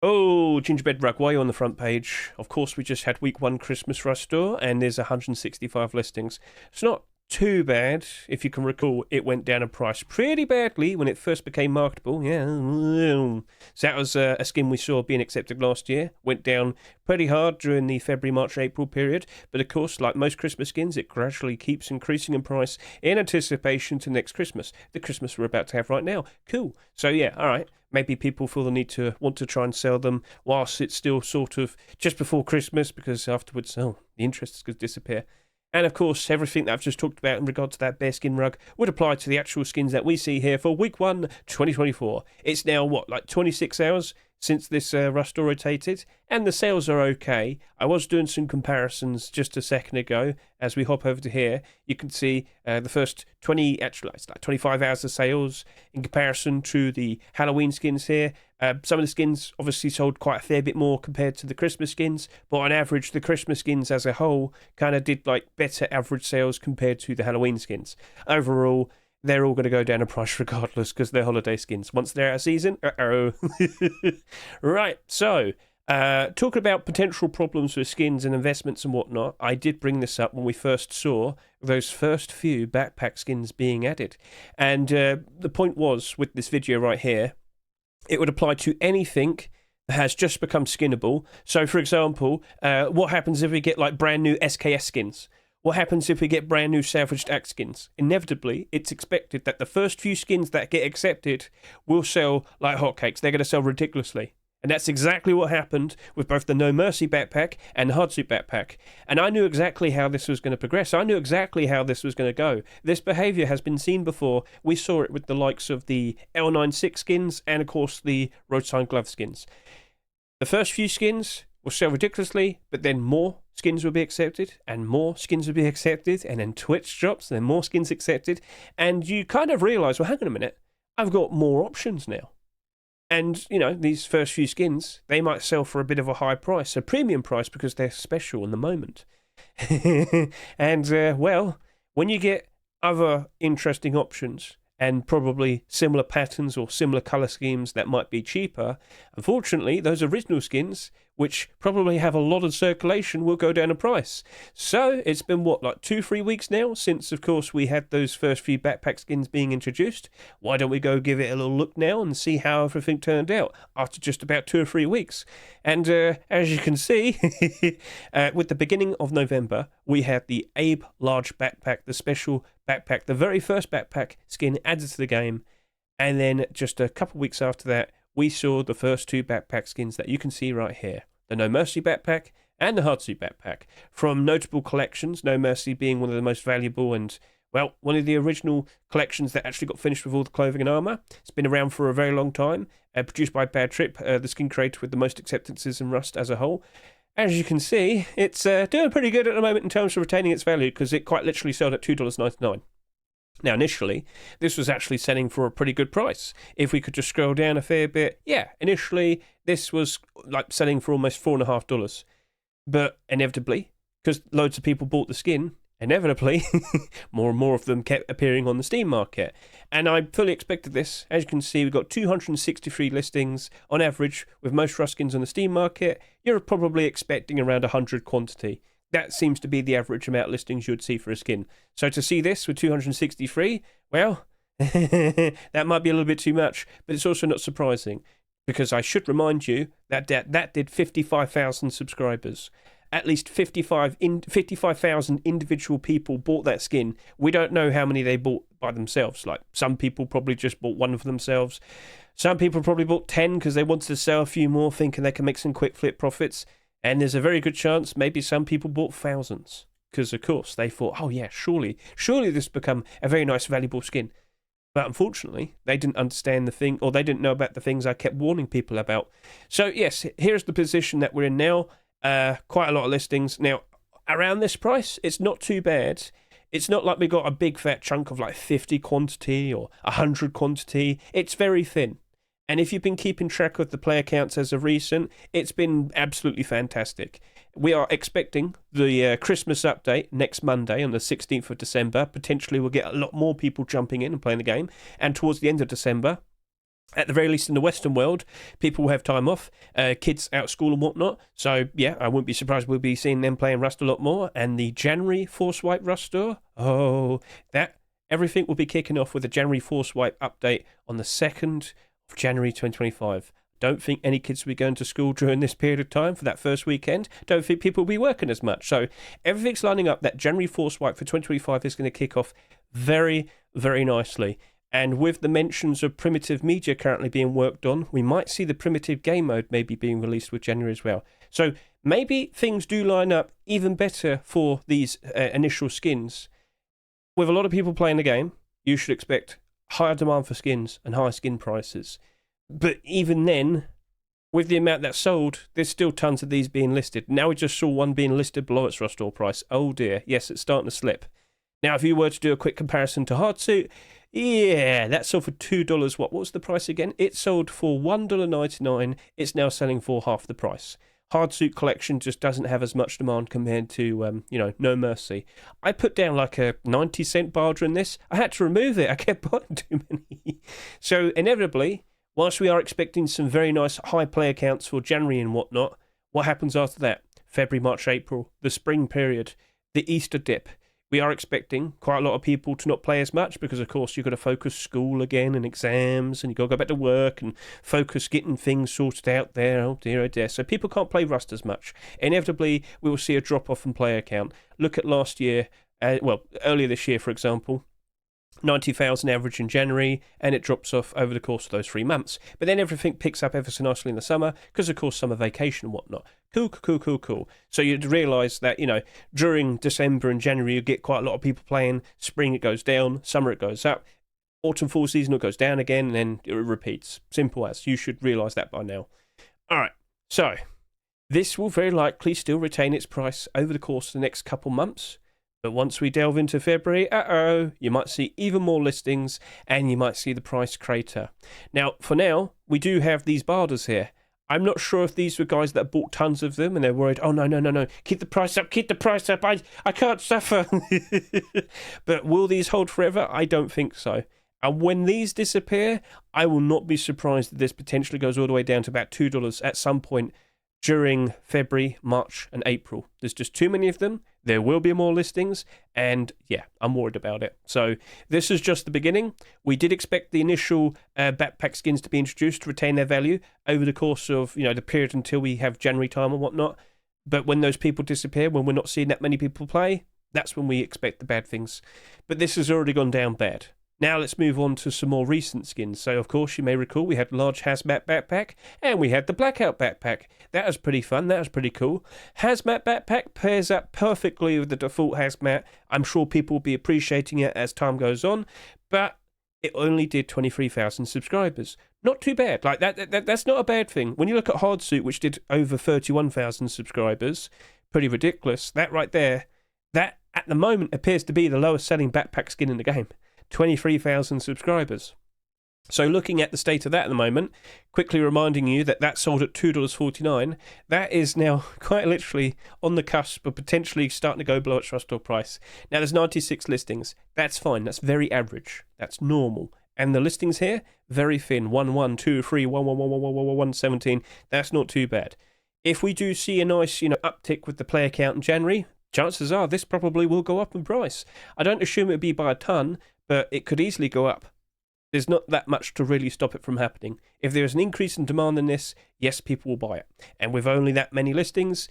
Oh, Gingerbread Rug, why are you on the front page? Of course, we just had week one Christmas Rush Store, and there's 165 listings. It's not too bad. If you can recall, it went down in price pretty badly when it first became marketable. Yeah. So that was a skin we saw being accepted last year. Went down pretty hard during the February, March, April period. But of course, like most Christmas skins, it gradually keeps increasing in price in anticipation to next Christmas. The Christmas we're about to have right now. Cool. So yeah, all right. Maybe people feel the need to want to try and sell them whilst it's still sort of just before Christmas, because afterwards, the interest is going to disappear. And of course, everything that I've just talked about in regard to that bearskin rug would apply to the actual skins that we see here for week 1, 2024. It's now, like 26 hours since this Rush store rotated, and the sales are okay. I was doing some comparisons just a second ago. As we hop over to here, you can see the first 25 hours of sales in comparison to the Halloween skins here. Some of the skins obviously sold quite a fair bit more compared to the Christmas skins, but on average, the Christmas skins as a whole kind of did like better average sales compared to the Halloween skins. Overall, they're all going to go down in price regardless because they're holiday skins. Once they're out of season, Right, so talking about potential problems with skins and investments and whatnot, I did bring this up when we first saw those first few backpack skins being added. And the point was, with this video right here, it would apply to anything that has just become skinnable. So, for example, what happens if we get like brand new SKS skins? What happens if we get brand new salvaged axe skins? Inevitably, it's expected that the first few skins that get accepted will sell like hotcakes. They're going to sell ridiculously. And that's exactly what happened with both the No Mercy Backpack and the Hardsuit Backpack. And I knew exactly how this was going to progress. I knew exactly how this was going to go. This behaviour has been seen before. We saw it with the likes of the L96 skins and, of course, the road sign glove skins. The first few skins will sell ridiculously, but then more skins will be accepted, and more skins will be accepted, and then Twitch drops, and then more skins accepted, and you kind of realise, well, hang on a minute, I've got more options now. And, these first few skins, they might sell for a bit of a high price, a premium price, because they're special in the moment. And, well, when you get other interesting options, and probably similar patterns or similar colour schemes that might be cheaper, unfortunately, those original skins, which probably have a lot of circulation, will go down in price. So it's been, like 2-3 weeks now since, of course, we had those first few backpack skins being introduced. Why don't we go give it a little look now and see how everything turned out after just about 2 or 3 weeks? And as you can see, with the beginning of November, we had the Abe Large Backpack, the special backpack, the very first backpack skin added to the game. And then just a couple of weeks after that, we saw the first 2 backpack skins that you can see right here. The No Mercy Backpack and the Hardsuit Backpack. From notable collections, No Mercy being one of the most valuable and, well, one of the original collections that actually got finished with all the clothing and armour. It's been around for a very long time. Produced by Bad Trip, the skin creator with the most acceptances in Rust as a whole. As you can see, it's doing pretty good at the moment in terms of retaining its value, because it quite literally sold at $2.99. Now, initially, this was actually selling for a pretty good price. If we could just scroll down a fair bit, initially, this was like selling for almost $4.50. But inevitably, because loads of people bought the skin, inevitably, more and more of them kept appearing on the Steam market. And I fully expected this. As you can see, we've got 263 listings on average with most Rust skins on the Steam market. You're probably expecting around 100 quantity. That seems to be the average amount of listings you would see for a skin. So to see this with 263, well, that might be a little bit too much, but it's also not surprising, because I should remind you that did 55,000 subscribers. At least 55,000 individual people bought that skin. We don't know how many they bought by themselves. Like, some people probably just bought one for themselves. Some people probably bought 10 because they wanted to sell a few more, thinking they can make some quick flip profits. And there's a very good chance maybe some people bought thousands, because, of course, they thought, oh, yeah, surely this become a very nice, valuable skin. But unfortunately, they didn't understand the thing, or they didn't know about the things I kept warning people about. So, yes, here's the position that we're in now. Quite a lot of listings. Now, around this price, it's not too bad. It's not like we got a big, fat chunk of like 50 quantity or 100 quantity. It's very thin. And if you've been keeping track of the player counts as of recent, it's been absolutely fantastic. We are expecting the Christmas update next Monday on the 16th of December. Potentially we'll get a lot more people jumping in and playing the game. And towards the end of December, At the very least in the Western world, people will have time off, kids out of school and whatnot. So, yeah, I wouldn't be surprised we'll be seeing them playing Rust a lot more. And the January Force Wipe Rust store, everything will be kicking off with a January Force Wipe update on the 2nd of January 2025. Don't think any kids will be going to school during this period of time for that first weekend. Don't think people will be working as much. So everything's lining up. That January Force Wipe for 2025 is going to kick off very, very nicely. And with the mentions of primitive media currently being worked on, we might see the primitive game mode maybe being released with January as well. So maybe things do line up even better for these initial skins. With a lot of people playing the game, you should expect higher demand for skins and higher skin prices. But even then, with the amount that's sold, there's still tons of these being listed. Now we just saw one being listed below its Rust store price. Oh dear, yes, it's starting to slip. Now, if you were to do a quick comparison to Hardsuit, yeah, that sold for $2. What was the price again? It sold for $1.99. It's now selling for half the price. Hardsuit collection just doesn't have as much demand compared to, No Mercy. I put down like a 90-cent barger in this. I had to remove it. I kept buying too many. So inevitably, whilst we are expecting some very nice high player counts for January and whatnot, what happens after that? February, March, April, the spring period, the Easter dip. We are expecting quite a lot of people to not play as much because, of course, you've got to focus school again and exams and you've got to go back to work and focus getting things sorted out there. Oh, dear, oh, dear. So people can't play Rust as much. Inevitably, we will see a drop-off in player count. Look at last year, earlier this year, for example. 90,000 average in January, and it drops off over the course of those 3 months. But then everything picks up ever so nicely in the summer, because, of course, summer vacation and whatnot. Cool. So you'd realise that, during December and January, you get quite a lot of people playing. Spring, it goes down. Summer, it goes up. Autumn, fall season, it goes down again, and then it repeats. Simple as. You should realise that by now. All right, so this will very likely still retain its price over the course of the next couple months. But once we delve into February, you might see even more listings and you might see the price crater. Now, for now, we do have these barders here. I'm not sure if these were guys that bought tons of them and they're worried, oh, no, keep the price up, I can't suffer. But will these hold forever? I don't think so. And when these disappear, I will not be surprised that this potentially goes all the way down to about $2 at some point during February, March, and April. There's just too many of them. There will be more listings, and yeah, I'm worried about it. So this is just the beginning. We did expect the initial backpack skins to be introduced to retain their value over the course of the period until we have January time and whatnot. But when those people disappear, when we're not seeing that many people play, that's when we expect the bad things. But this has already gone down bad. Now let's move on to some more recent skins. So, of course, you may recall we had large Hazmat Backpack and we had the Blackout Backpack. That was pretty fun. That was pretty cool. Hazmat Backpack pairs up perfectly with the default Hazmat. I'm sure people will be appreciating it as time goes on, but it only did 23,000 subscribers. Not too bad. Like that's not a bad thing. When you look at Hardsuit, which did over 31,000 subscribers, pretty ridiculous. That right there, that at the moment appears to be the lowest selling backpack skin in the game. 23,000 subscribers. So looking at the state of that at the moment, quickly reminding you that sold at $2.49, that is now quite literally on the cusp of potentially starting to go below its Rust store price. Now there's 96 listings. That's fine. That's very average. That's normal. And the listings here, very thin. 1, 1, 2, 3, 1, 1, 1, 1, 1, 1, 1, 17. That's not too bad. If we do see a nice, uptick with the player count in January, chances are this probably will go up in price. I don't assume it would be by a ton, but it could easily go up. There's not that much to really stop it from happening. If there's an increase in demand in this, yes, people will buy it. And with only that many listings,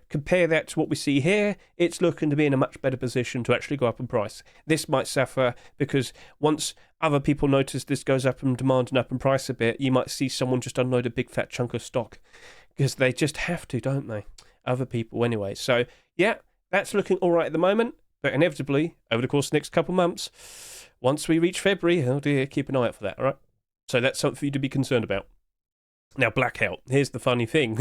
compare that to what we see here, it's looking to be in a much better position to actually go up in price. This might suffer because once other people notice this goes up in demand and up in price a bit, you might see someone just unload a big fat chunk of stock. Because they just have to, don't they? Other people anyway. So, yeah, that's looking all right at the moment. But inevitably, over the course of the next couple months, once we reach February, oh dear, keep an eye out for that, all right? So that's something for you to be concerned about. Now, Blackout, here's the funny thing.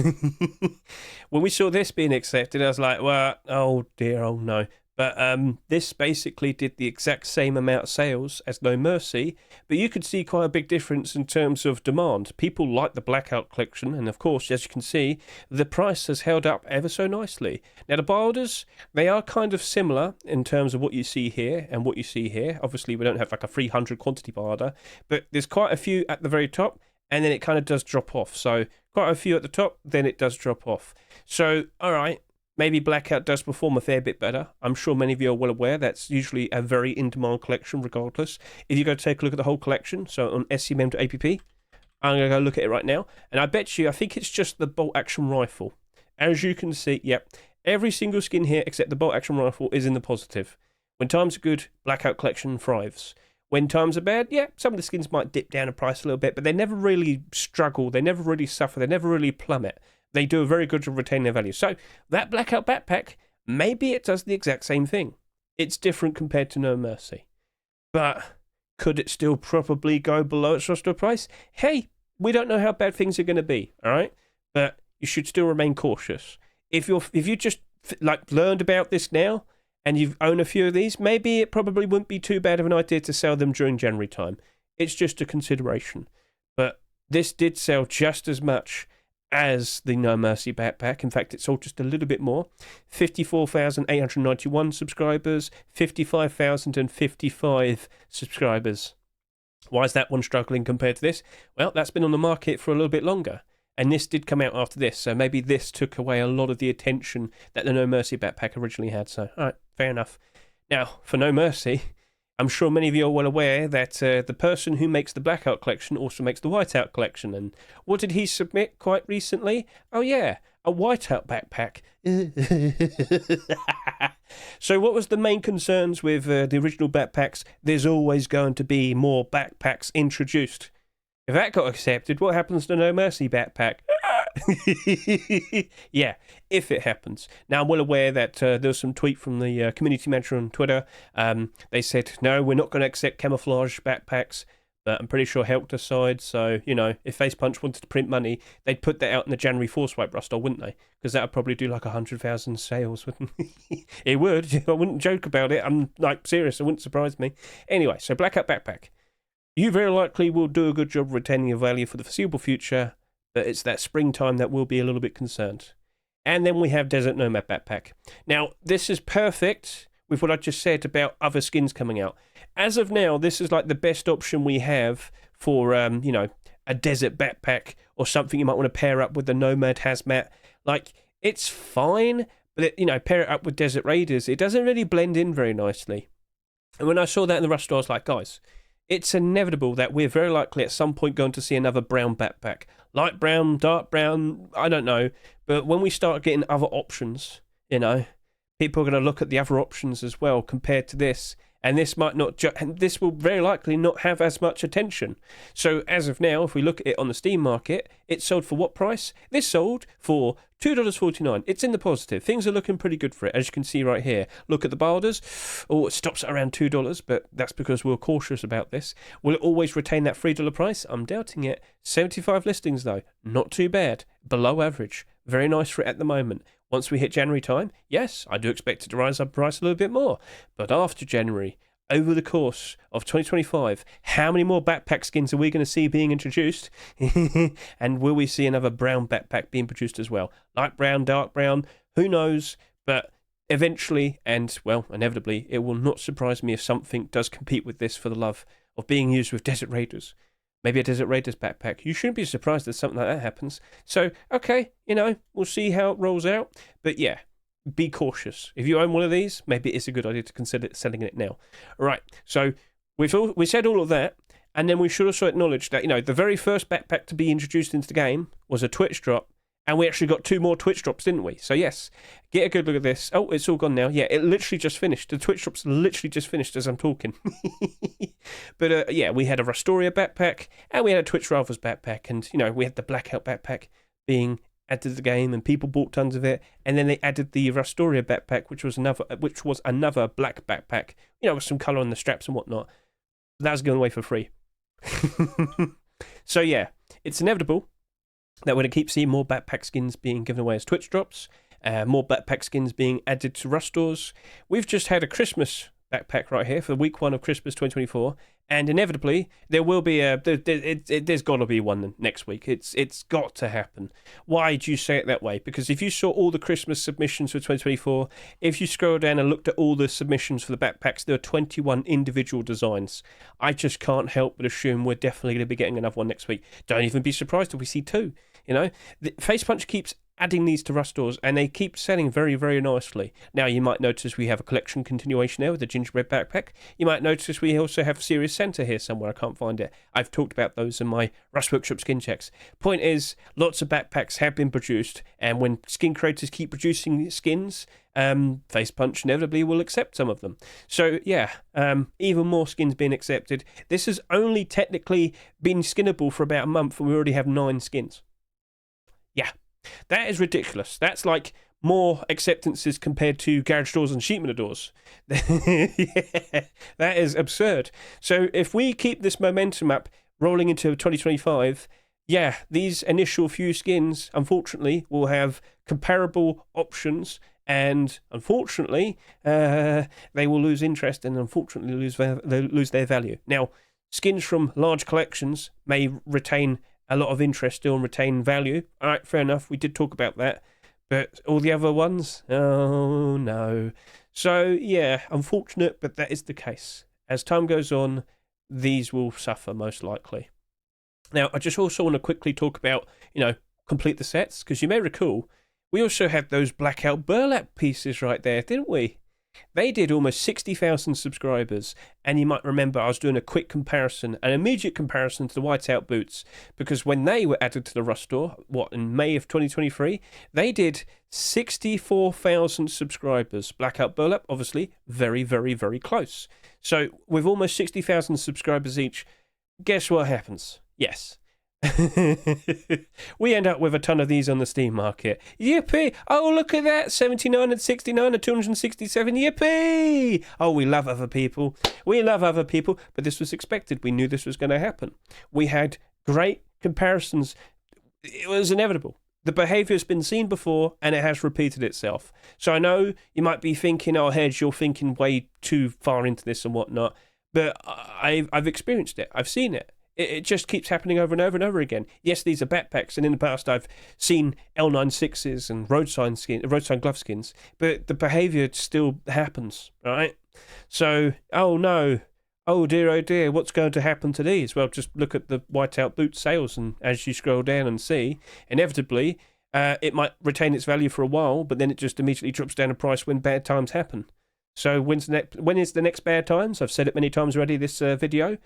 When we saw this being accepted, I was like, well, oh dear, oh no. But this basically did the exact same amount of sales as No Mercy, but you could see quite a big difference in terms of demand. People like the Blackout collection, and of course, as you can see, the price has held up ever so nicely. Now, the bilders, they are kind of similar in terms of what you see here and what you see here. Obviously, we don't have like a 300 quantity bilder, but there's quite a few at the very top, and then it kind of does drop off. So quite a few at the top, then it does drop off. So, all right. Maybe Blackout does perform a fair bit better. I'm sure many of you are well aware that's usually a very in-demand collection regardless. If you go take a look at the whole collection, so on scmm.app, I'm going to go look at it right now, and I bet you, I think it's just the bolt-action rifle. As you can see, yep, every single skin here except the bolt-action rifle is in the positive. When times are good, Blackout collection thrives. When times are bad, yeah, some of the skins might dip down in price a little bit, but they never really struggle, they never really suffer, they never really plummet. They do a very good job of retaining their value. So that Blackout Backpack, maybe it does the exact same thing. It's different compared to No Mercy. But could it still probably go below its roster price? Hey, we don't know how bad things are going to be, all right? But you should still remain cautious. If you just like learned about this now and you own a few of these, maybe it probably wouldn't be too bad of an idea to sell them during January time. It's just a consideration. But this did sell just as much as the No Mercy backpack. In fact, it sold just a little bit more. 54,891 subscribers, 55,055 subscribers. Why is that one struggling compared to this? Well, that's been on the market for a little bit longer. And this did come out after this, so maybe this took away a lot of the attention that the No Mercy backpack originally had. So, all right, fair enough. Now, for No Mercy, I'm sure many of you are well aware that the person who makes the Blackout collection also makes the Whiteout collection. And what did he submit quite recently? Oh yeah, a Whiteout Backpack. So what was the main concerns with the original backpacks? There's always going to be more backpacks introduced. If that got accepted, what happens to No Mercy backpack? Yeah, if it happens. Now, I'm well aware that there was some tweet from the community manager on Twitter. They said, no, we're not going to accept camouflage backpacks, but I'm pretty sure Helk decide. So, you know, if Face Punch wanted to print money, they'd put that out in the January Force Wipe roster, wouldn't they? Because that would probably do like 100,000 sales, wouldn't it? It would. I wouldn't joke about it. I'm like serious. It wouldn't surprise me. Anyway, so Blackout Backpack. You very likely will do a good job of retaining your value for the foreseeable future, but it's that springtime that will be a little bit concerned. And then we have Desert Nomad Backpack. Now, this is perfect with what I just said about other skins coming out. As of now, this is like the best option we have for, you know, a desert backpack or something you might want to pair up with the Nomad Hazmat. Like, it's fine, but, it, you know, pair it up with Desert Raiders. It doesn't really blend in very nicely. And when I saw that in the rush store, I was like, guys, it's inevitable that we're very likely at some point going to see another brown backpack. Light brown, dark brown, I don't know. But when we start getting other options, you know, people are going to look at the other options as well compared to this. And this might not, and this will very likely not have as much attention. So as of now, if we look at it on the Steam market, it sold for what price? This sold for $2.49. It's in the positive. Things are looking pretty good for it, as you can see right here. Look at the bilders. Oh, it stops at around $2, but that's because we're cautious about this. Will it always retain that $3 price? I'm doubting it. 75 listings though, not too bad. Below average. Very nice for it at the moment. Once we hit January time, yes, I do expect it to rise up price a little bit more. But after January, over the course of 2025, how many more backpack skins are we going to see being introduced? And will we see another brown backpack being produced as well? Light brown, dark brown, who knows? But eventually, and well, inevitably, it will not surprise me if something does compete with this for the love of being used with Desert Raiders. Maybe a Desert Raiders backpack. You shouldn't be surprised if something like that happens. So, okay, you know, we'll see how it rolls out. But yeah, be cautious. If you own one of these, maybe it's a good idea to consider selling it now. All right, so we said all of that, and then we should also acknowledge that, you know, the very first backpack to be introduced into the game was a Twitch drop, and we actually got 2 more Twitch drops, didn't we? So yes, get a good look at this. Oh, it's all gone now. Yeah, it literally just finished. The Twitch drops literally just finished as I'm talking. But yeah, we had a Rastoria backpack, and we had a Twitch Rivals backpack, and, you know, we had the Blackout backpack being added to the game, and people bought tons of it. And then they added the Rastoria backpack, which was another black backpack, you know, with some colour on the straps and whatnot. That was going away for free. So yeah, it's inevitable that we're going to keep seeing more backpack skins being given away as Twitch drops. more backpack skins being added to rush stores. We've just had a Christmas backpack right here for week 1 of Christmas 2024, and inevitably there will be there's got to be one next week. It's got to happen. Why do you say it that way? Because if you saw all the Christmas submissions for 2024, if you scroll down and looked at all the submissions for the backpacks, there are 21 individual designs. I just can't help but assume we're definitely going to be getting another one next week. Don't even be surprised if we see 2. Facepunch keeps adding these to rush stores, and they keep selling very, very nicely. Now, you might notice we have a collection continuation there with the gingerbread backpack. You might notice we also have Serious Santa here somewhere. I can't find it. I've talked about those in my Rush Workshop skin checks. Point is, lots of backpacks have been produced, and when skin creators keep producing skins, Facepunch inevitably will accept some of them. So, yeah, even more skins being accepted. This has only technically been skinnable for about a month, and we already have 9 skins. Yeah. That is ridiculous. That's like more acceptances compared to garage doors and sheepman doors. Yeah, that is absurd. So if we keep this momentum up rolling into 2025, yeah, these initial few skins, unfortunately, will have comparable options, and unfortunately, they will lose interest and unfortunately lose their value. Now, skins from large collections may retain a lot of interest still and retain value. All right, fair enough. We did talk about that. But all the other ones? Oh, no. So, yeah, unfortunate, but that is the case. As time goes on, these will suffer most likely. Now, I just also want to quickly talk about, complete the sets, because you may recall, we also had those Blackout Burlap pieces right there, didn't we? They did almost 60,000 subscribers, and you might remember I was doing a quick comparison, an immediate comparison to the Whiteout boots, because when they were added to the Rush store, in May of 2023, they did 64,000 subscribers. Blackout Burlap, obviously, very, very, very close. So, with almost 60,000 subscribers each, guess what happens? Yes. We end up with a ton of these on the Steam market. Yippee! Oh, look at that! 79 and 69 and 267. Yippee! Oh, we love other people. We love other people, but this was expected. We knew this was going to happen. We had great comparisons. It was inevitable. The behaviour has been seen before, and it has repeated itself. So I know you might be thinking, oh, Hedge, you're thinking way too far into this and whatnot, but I've experienced it. I've seen it. It just keeps happening over and over and over again. Yes, these are backpacks, and in the past I've seen L96s and road sign glove skins, but the behaviour still happens, right? So, oh no, oh dear, what's going to happen to these? Well, just look at the Whiteout boot sales, and as you scroll down and see, inevitably, it might retain its value for a while, but then it just immediately drops down in price when bad times happen. So when is the next bad times? I've said it many times already this video.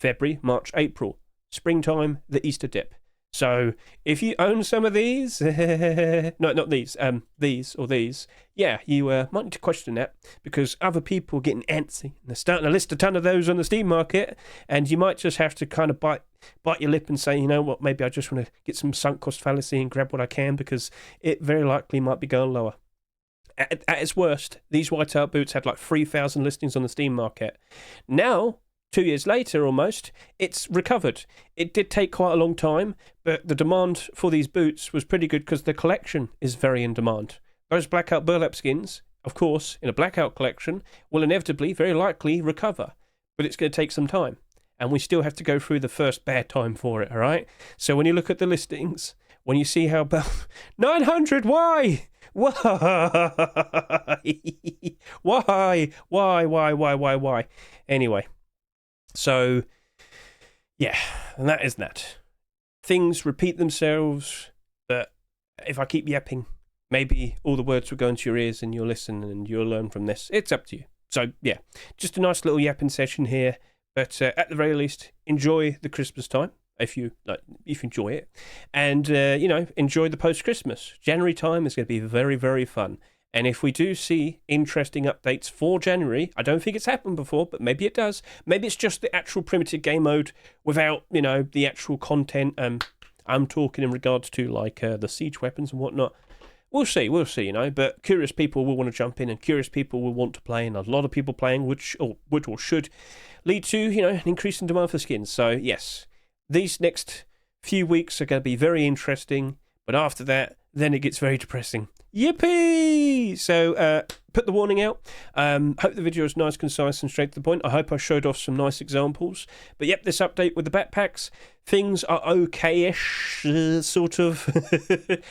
February, March, April. Springtime, the Easter dip. So, if you own some of these, no, not these, these, yeah, you might need to question that, because other people are getting antsy, and they're starting to list a ton of those on the Steam market, and you might just have to kind of bite your lip and say, you know what, maybe I just want to get some sunk cost fallacy and grab what I can, because it very likely might be going lower. At its worst, these Whiteout boots had like 3,000 listings on the Steam market. Now, 2 years later almost, it's recovered. It did take quite a long time, but the demand for these boots was pretty good because the collection is very in demand. Those Blackout Burlap skins, of course, in a Blackout collection, will inevitably, very likely, recover. But it's going to take some time. And we still have to go through the first bad time for it, all right? So when you look at the listings, when you see how... 900, why? Why? Why? Anyway... So, yeah, and that is that. Things repeat themselves, but if I keep yapping, maybe all the words will go into your ears and you'll listen and you'll learn from this. It's up to you. So, yeah, just a nice little yapping session here, but at the very least, enjoy the Christmas time, if you enjoy it, and, enjoy the post-Christmas. January time is going to be very, very fun. And if we do see interesting updates for January, I don't think it's happened before, but maybe it does. Maybe it's just the actual primitive game mode without, the actual content. I'm talking in regards to, like, the siege weapons and whatnot. We'll see, but curious people will want to jump in, and curious people will want to play, and a lot of people playing, which should lead to, an increase in demand for skins. So, yes, these next few weeks are going to be very interesting, but after that, then it gets very depressing. Yippee! So, put the warning out. Hope the video is nice, concise, and straight to the point. I hope I showed off some nice examples. But yep, this update with the backpacks, things are okay-ish, sort of,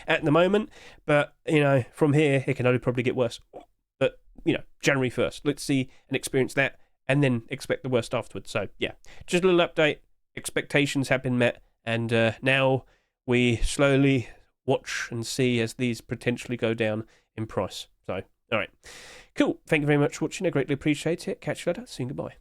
at the moment. But, you know, from here, it can only probably get worse. But, you know, January 1st. Let's see and experience that, and then expect the worst afterwards. So, yeah, just a little update. Expectations have been met, and now we slowly watch and see as these potentially go down in price. So, all right. Cool. Thank you very much for watching. I greatly appreciate it. Catch you later. See you. Goodbye.